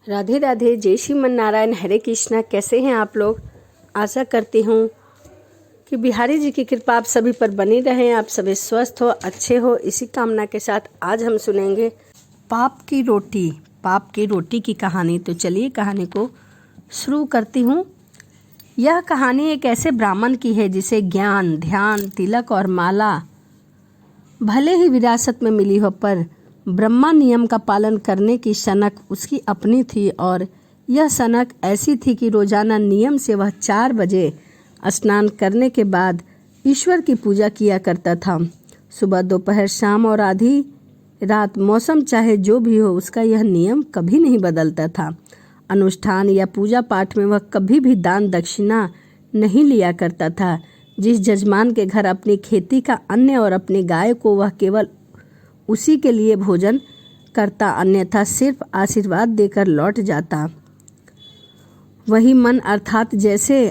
राधे राधे, जय श्रीमन नारायण, हरे कृष्णा। कैसे हैं आप लोग? आशा करती हूँ कि बिहारी जी की कृपा आप सभी पर बनी रहे, आप सभी स्वस्थ हो, अच्छे हो। इसी कामना के साथ आज हम सुनेंगे पाप की रोटी की कहानी। तो चलिए कहानी को शुरू करती हूँ। यह कहानी एक ऐसे ब्राह्मण की है जिसे ज्ञान, ध्यान, तिलक और माला भले ही विरासत में मिली हो, पर ब्रह्मा नियम का पालन करने की सनक उसकी अपनी थी। और यह सनक ऐसी थी कि रोजाना नियम से वह 4 बजे स्नान करने के बाद ईश्वर की पूजा किया करता था। सुबह, दोपहर, शाम और आधी रात, मौसम चाहे जो भी हो, उसका यह नियम कभी नहीं बदलता था। अनुष्ठान या पूजा पाठ में वह कभी भी दान दक्षिणा नहीं लिया करता था। जिस जजमान के घर अपनी खेती का अन्न और अपनी गाय को वह केवल उसी के लिए भोजन करता, अन्यथा सिर्फ आशीर्वाद देकर लौट जाता। वही मन, अर्थात जैसे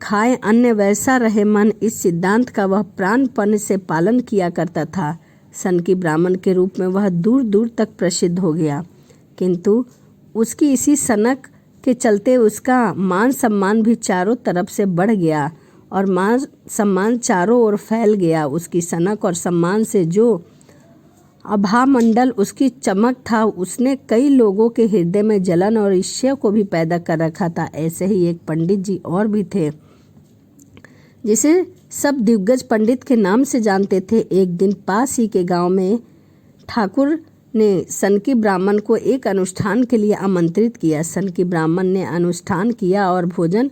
खाए अन्न वैसा रहे मन, इस सिद्धांत का वह प्राणपण से पालन किया करता था। सन की ब्राह्मण के रूप में वह दूर दूर तक प्रसिद्ध हो गया, किंतु उसकी इसी सनक के चलते उसका मान सम्मान भी चारों तरफ से बढ़ गया और मान सम्मान चारों ओर फैल गया। उसकी सनक और सम्मान से जो आभामंडल उसकी चमक था, उसने कई लोगों के हृदय में जलन और ईर्ष्या को भी पैदा कर रखा था। ऐसे ही एक पंडित जी और भी थे जिसे सब दिग्गज पंडित के नाम से जानते थे। एक दिन पास ही के गांव में ठाकुर ने सनकी ब्राह्मण को एक अनुष्ठान के लिए आमंत्रित किया। सनकी ब्राह्मण ने अनुष्ठान किया और भोजन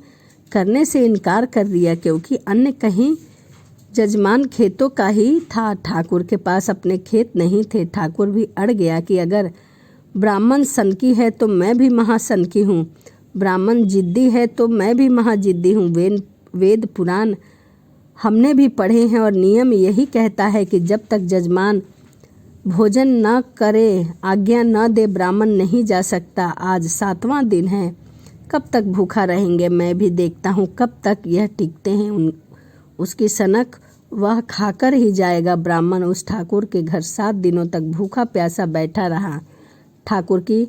करने से इनकार कर दिया, क्योंकि अन्य कहीं जजमान खेतों का ही था। ठाकुर के पास अपने खेत नहीं थे। ठाकुर भी अड़ गया कि अगर ब्राह्मण सनकी है तो मैं भी महासनकी हूँ, ब्राह्मण जिद्दी है तो मैं भी महाजिद्दी हूँ। वेद पुराण हमने भी पढ़े हैं और नियम यही कहता है कि जब तक जजमान भोजन न करे, आज्ञा न दे, ब्राह्मण नहीं जा सकता। आज 7वां दिन है, कब तक भूखा रहेंगे मैं भी देखता हूँ, कब तक यह टिकते हैं। उसकी सनक वह खाकर ही जाएगा। ब्राह्मण उस ठाकुर के घर 7 दिनों तक भूखा प्यासा बैठा रहा। ठाकुर की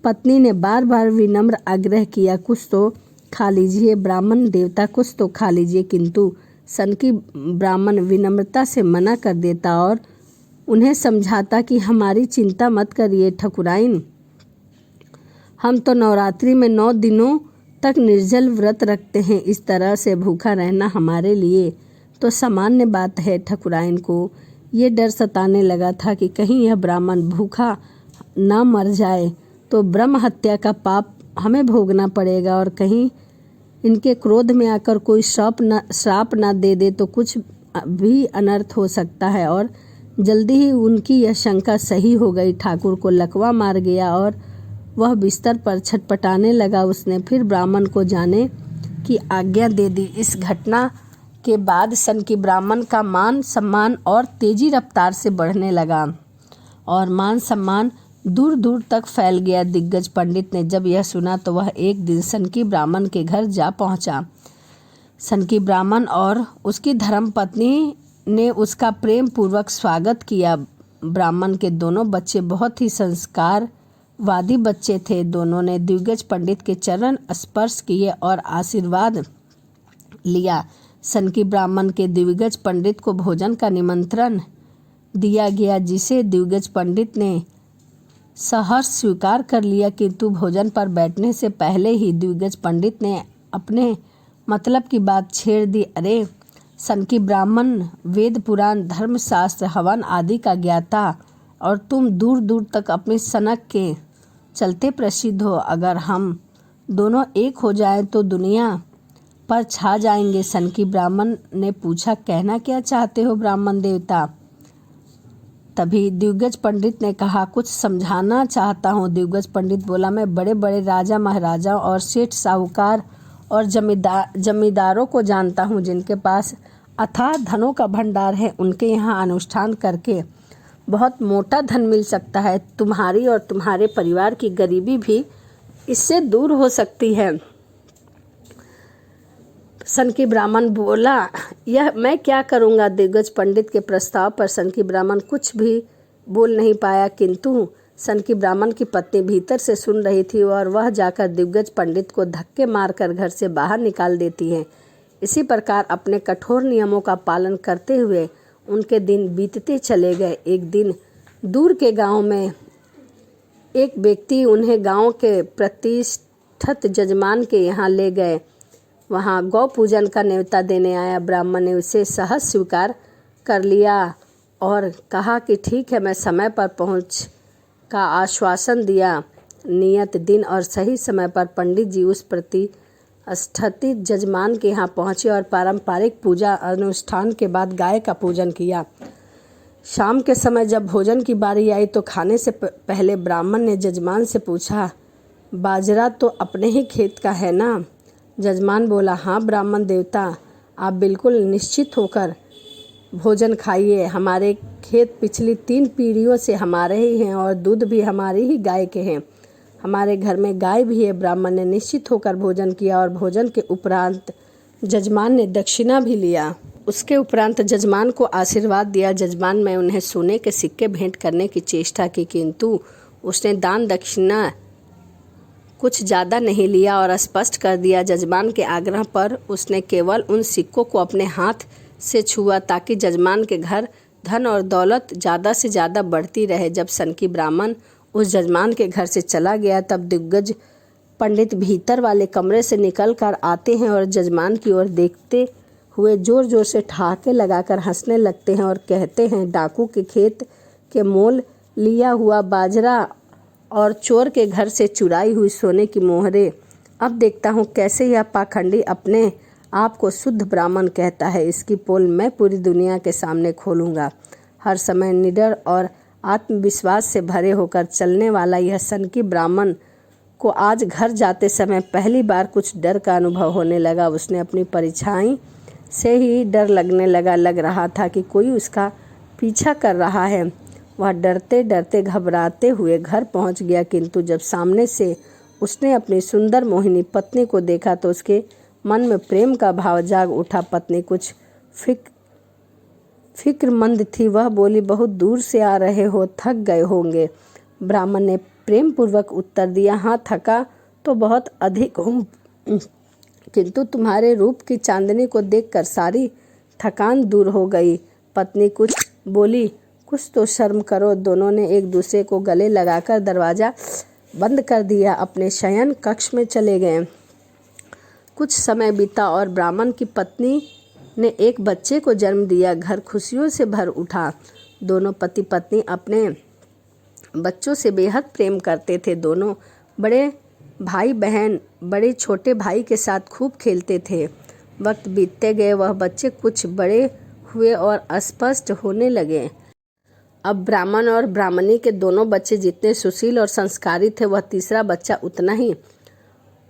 पत्नी ने बार बार विनम्र आग्रह किया, कुछ तो खा लीजिए ब्राह्मण देवता, कुछ तो खा लीजिए, किंतु सनकी ब्राह्मण विनम्रता से मना कर देता और उन्हें समझाता कि हमारी चिंता मत करिए ठकुराइन, हम तो नवरात्रि में 9 दिनों तक निर्जल व्रत रखते हैं। इस तरह से भूखा रहना हमारे लिए तो सामान्य बात है। ठकुराइन को ये डर सताने लगा था कि कहीं यह ब्राह्मण भूखा ना मर जाए तो ब्रह्म हत्या का पाप हमें भोगना पड़ेगा, और कहीं इनके क्रोध में आकर कोई श्राप ना दे दे तो कुछ भी अनर्थ हो सकता है। और जल्दी ही उनकी यह शंका सही हो गई। ठाकुर को लकवा मार गया और वह बिस्तर पर छटपटाने लगा। उसने फिर ब्राह्मण को जाने की आज्ञा दे दी। इस घटना के बाद सनकी ब्राह्मण का मान सम्मान और तेजी रफ्तार से बढ़ने लगा और मान सम्मान दूर दूर तक फैल गया। दिग्गज पंडित ने जब यह सुना तो वह एक दिन सनकी ब्राह्मण के घर जा पहुंचा। सनकी ब्राह्मण और उसकी धर्मपत्नी ने उसका प्रेम पूर्वक स्वागत किया। ब्राह्मण के दोनों बच्चे बहुत ही संस्कारवादी बच्चे थे। दोनों ने दिग्गज पंडित के चरण स्पर्श किए और आशीर्वाद लिया। सनकी ब्राह्मण के दिग्गज पंडित को भोजन का निमंत्रण दिया गया, जिसे दिग्गज पंडित ने सहर्ष स्वीकार कर लिया, किंतु भोजन पर बैठने से पहले ही दिग्गज पंडित ने अपने मतलब की बात छेड़ दी। अरे सनकी ब्राह्मण, वेद पुराण, धर्मशास्त्र, हवन आदि का ज्ञाता, और तुम दूर दूर तक अपनी सनक के चलते प्रसिद्ध हो। अगर हम दोनों एक हो जाएं तो दुनिया पर छा जाएंगे। सनकी ब्राह्मण ने पूछा, कहना क्या चाहते हो ब्राह्मण देवता? तभी दिग्गज पंडित ने कहा, कुछ समझाना चाहता हूँ। दिग्गज पंडित बोला, मैं बड़े बड़े राजा महाराजाओं और सेठ साहूकार और जमींदारों को जानता हूँ जिनके पास अथाह धनों का भंडार है। उनके यहाँ अनुष्ठान करके बहुत मोटा धन मिल सकता है। तुम्हारी और तुम्हारे परिवार की गरीबी भी इससे दूर हो सकती है। सनकी ब्राह्मण बोला, यह मैं क्या करूँगा? दिग्गज पंडित के प्रस्ताव पर सनकी ब्राह्मण कुछ भी बोल नहीं पाया, किंतु सनकी ब्राह्मण की पत्नी भीतर से सुन रही थी और वह जाकर दिग्गज पंडित को धक्के मारकर घर से बाहर निकाल देती है। इसी प्रकार अपने कठोर नियमों का पालन करते हुए उनके दिन बीतते चले गए। एक दिन दूर के गांव में एक व्यक्ति उन्हें गांव के प्रतिष्ठित जजमान के यहाँ ले गए। वहाँ गौ पूजन का न्योता देने आया ब्राह्मण ने उसे सहज स्वीकार कर लिया और कहा कि ठीक है, मैं समय पर पहुँच का आश्वासन दिया। नियत दिन और सही समय पर पंडित जी उस प्रतिष्ठित जजमान के यहाँ पहुँचे और पारंपरिक पूजा अनुष्ठान के बाद गाय का पूजन किया। शाम के समय जब भोजन की बारी आई तो खाने से पहले ब्राह्मण ने जजमान से पूछा, बाजरा तो अपने ही खेत का है ना? जजमान बोला, हाँ ब्राह्मण देवता, आप बिल्कुल निश्चित होकर भोजन खाइए। हमारे खेत पिछली 3 पीढ़ियों से हमारे ही हैं और दूध भी हमारी ही गाय के हैं। हमारे घर में गाय भी है। ब्राह्मण ने निश्चित होकर भोजन किया और भोजन के उपरांत जजमान ने दक्षिणा भी लिया। उसके उपरांत जजमान को आशीर्वाद दिया। जजमान में उन्हें सोने के सिक्के भेंट करने की चेष्टा की, किंतु उसने दान दक्षिणा कुछ ज़्यादा नहीं लिया और स्पष्ट कर दिया। जजमान के आग्रह पर उसने केवल उन सिक्कों को अपने हाथ से छुआ ताकि जजमान के घर धन और दौलत ज़्यादा से ज़्यादा बढ़ती रहे। जब सनकी ब्राह्मण उस जजमान के घर से चला गया तब दिग्गज पंडित भीतर वाले कमरे से निकल कर आते हैं और जजमान की ओर देखते हुए जोर जोर से ठहाके लगाकर हंसने लगते हैं और कहते हैं, डाकू के खेत के मोल लिया हुआ बाजरा और चोर के घर से चुराई हुई सोने की मोहरें। अब देखता हूँ कैसे यह पाखंडी अपने आप को शुद्ध ब्राह्मण कहता है। इसकी पोल मैं पूरी दुनिया के सामने खोलूँगा। हर समय निडर और आत्मविश्वास से भरे होकर चलने वाला यह सनकी ब्राह्मण को आज घर जाते समय पहली बार कुछ डर का अनुभव होने लगा। उसने अपनी परछाई से ही डर लगने लग रहा था कि कोई उसका पीछा कर रहा है। वह डरते डरते घबराते हुए घर पहुंच गया, किंतु जब सामने से उसने अपनी सुंदर मोहिनी पत्नी को देखा तो उसके मन में प्रेम का भाव जाग उठा। पत्नी कुछ फिक्रमंद थी। वह बोली, बहुत दूर से आ रहे हो, थक गए होंगे। ब्राह्मण ने प्रेम पूर्वक उत्तर दिया, हाँ थका तो बहुत अधिक हूँ, किंतु तुम्हारे रूप की चांदनी को देखकर सारी थकान दूर हो गई। पत्नी कुछ बोली, कुछ तो शर्म करो। दोनों ने एक दूसरे को गले लगाकर दरवाज़ा बंद कर दिया, अपने शयन कक्ष में चले गए। कुछ समय बीता और ब्राह्मण की पत्नी ने एक बच्चे को जन्म दिया। घर खुशियों से भर उठा। दोनों पति पत्नी अपने बच्चों से बेहद प्रेम करते थे। दोनों बड़े भाई बहन बड़े छोटे भाई के साथ खूब खेलते थे। वक्त बीतते गए, वह बच्चे कुछ बड़े हुए और अस्पष्ट होने लगे। अब ब्राह्मण और ब्राह्मणी के दोनों बच्चे जितने सुशील और संस्कारी थे, वह तीसरा बच्चा उतना ही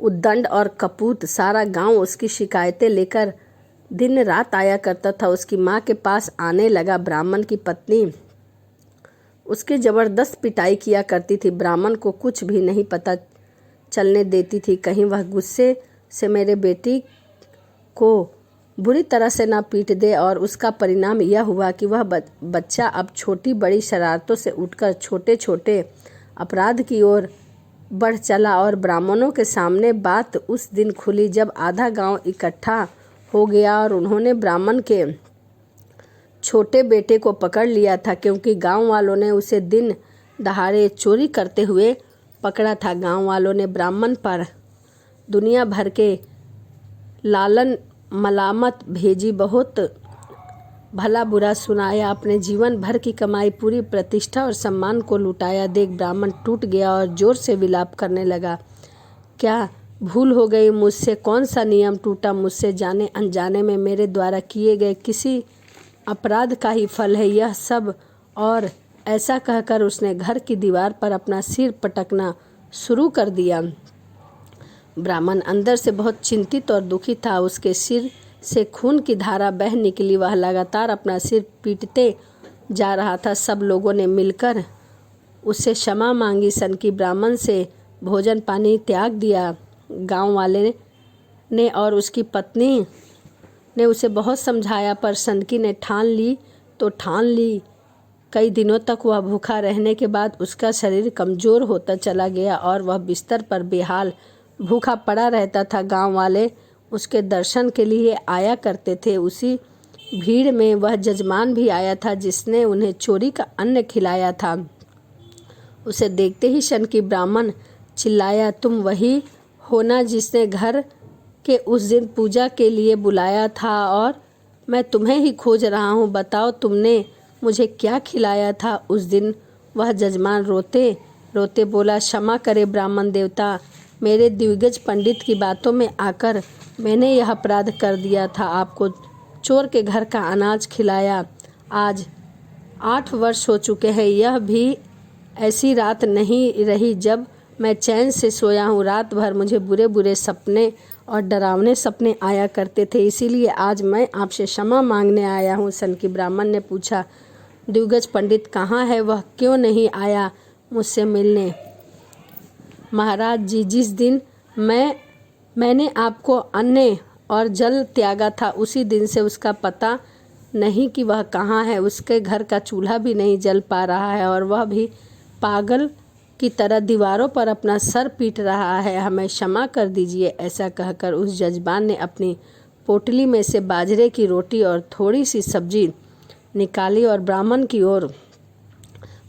उद्दंड और कपूत। सारा गांव उसकी शिकायतें लेकर दिन रात आया करता था। उसकी माँ के पास आने लगा। ब्राह्मण की पत्नी उसकी जबरदस्त पिटाई किया करती थी। ब्राह्मण को कुछ भी नहीं पता चलने देती थी, कहीं वह गुस्से से मेरे बेटी को बुरी तरह से ना पीट दे। और उसका परिणाम यह हुआ कि वह बच्चा अब छोटी बड़ी शरारतों से उठकर छोटे छोटे अपराध की ओर बढ़ चला। और ब्राह्मणों के सामने बात उस दिन खुली जब आधा गांव इकट्ठा हो गया और उन्होंने ब्राह्मण के छोटे बेटे को पकड़ लिया था, क्योंकि गांव वालों ने उसे दिन दहाड़े चोरी करते हुए पकड़ा था। गांव वालों ने ब्राह्मण पर दुनिया भर के लालन मलामत भेजी, बहुत भला बुरा सुनाया, अपने जीवन भर की कमाई, पूरी प्रतिष्ठा और सम्मान को लुटाया। देख ब्राह्मण टूट गया और जोर से विलाप करने लगा। क्या भूल हो गई मुझसे? कौन सा नियम टूटा मुझसे? जाने अनजाने में मेरे द्वारा किए गए किसी अपराध का ही फल है यह सब। और ऐसा कहकर उसने घर की दीवार पर अपना सिर पटकना शुरू कर दिया। ब्राह्मण अंदर से बहुत चिंतित और दुखी था। उसके सिर से खून की धारा बह निकली। वह लगातार अपना सिर पीटते जा रहा था। सब लोगों ने मिलकर उससे क्षमा मांगी। सनकी ब्राह्मण से भोजन पानी त्याग दिया। गांव वाले ने और उसकी पत्नी ने उसे बहुत समझाया, पर सनकी ने ठान ली कई दिनों तक वह भूखा रहने के बाद उसका शरीर कमज़ोर होता चला गया और वह बिस्तर पर बेहाल भूखा पड़ा रहता था। गांव वाले उसके दर्शन के लिए आया करते थे। उसी भीड़ में वह जजमान भी आया था जिसने उन्हें चोरी का अन्न खिलाया था। उसे देखते ही शनकी ब्राह्मण चिल्लाया, तुम वही हो ना जिसने घर के उस दिन पूजा के लिए बुलाया था, और मैं तुम्हें ही खोज रहा हूँ। बताओ तुमने मुझे क्या खिलाया था उस दिन। वह जजमान रोते रोते बोला, क्षमा करे ब्राह्मण देवता, मेरे दिग्गज पंडित की बातों में आकर मैंने यह अपराध कर दिया था। आपको चोर के घर का अनाज खिलाया। आज 8 वर्ष हो चुके हैं। यह भी ऐसी रात नहीं रही जब मैं चैन से सोया हूँ। रात भर मुझे बुरे बुरे सपने और डरावने सपने आया करते थे। इसीलिए आज मैं आपसे क्षमा मांगने आया हूँ। सनकी ब्राह्मण ने पूछा, दिग्गज पंडित कहाँ है? वह क्यों नहीं आया मुझसे मिलने? महाराज जी, जिस दिन मैंने आपको अन्न और जल त्यागा था उसी दिन से उसका पता नहीं कि वह कहाँ है। उसके घर का चूल्हा भी नहीं जल पा रहा है और वह भी पागल की तरह दीवारों पर अपना सर पीट रहा है। हमें क्षमा कर दीजिए। ऐसा कहकर उस जजमान ने अपनी पोटली में से बाजरे की रोटी और थोड़ी सी सब्जी निकाली और ब्राह्मण की ओर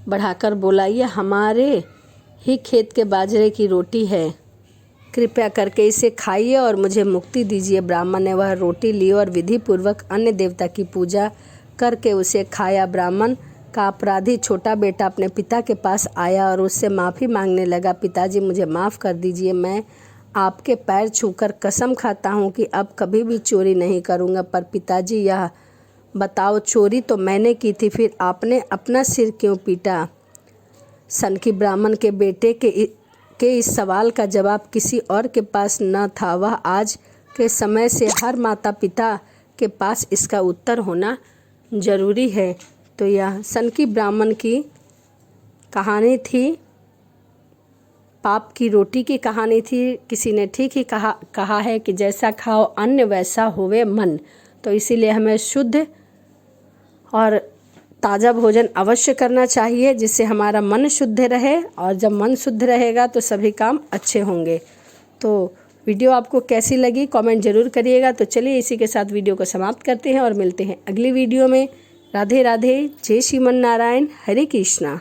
बढ़ाकर बोला, यह हमारे ही खेत के बाजरे की रोटी है, कृपया करके इसे खाइए और मुझे मुक्ति दीजिए। ब्राह्मण ने वह रोटी ली और विधि पूर्वक अन्य देवता की पूजा करके उसे खाया। ब्राह्मण का अपराधी छोटा बेटा अपने पिता के पास आया और उससे माफ़ी मांगने लगा, पिताजी मुझे माफ़ कर दीजिए, मैं आपके पैर छूकर कसम खाता हूँ कि अब कभी भी चोरी नहीं करूँगा। पर पिताजी यह बताओ, चोरी तो मैंने की थी, फिर आपने अपना सिर क्यों पीटा? सनकी ब्राह्मण के बेटे के इस सवाल का जवाब किसी और के पास न था। वह आज के समय से हर माता पिता के पास इसका उत्तर होना जरूरी है। तो यह सनकी ब्राह्मण की कहानी थी, पाप की रोटी की कहानी थी। किसी ने ठीक ही कहा है कि जैसा खाओ अन्न वैसा होवे मन। तो इसीलिए हमें शुद्ध और ताज़ा भोजन अवश्य करना चाहिए जिससे हमारा मन शुद्ध रहे, और जब मन शुद्ध रहेगा तो सभी काम अच्छे होंगे। तो वीडियो आपको कैसी लगी कमेंट ज़रूर करिएगा। तो चलिए इसी के साथ वीडियो को समाप्त करते हैं और मिलते हैं अगली वीडियो में। राधे राधे, जय श्रीमन नारायण, हरे कृष्णा।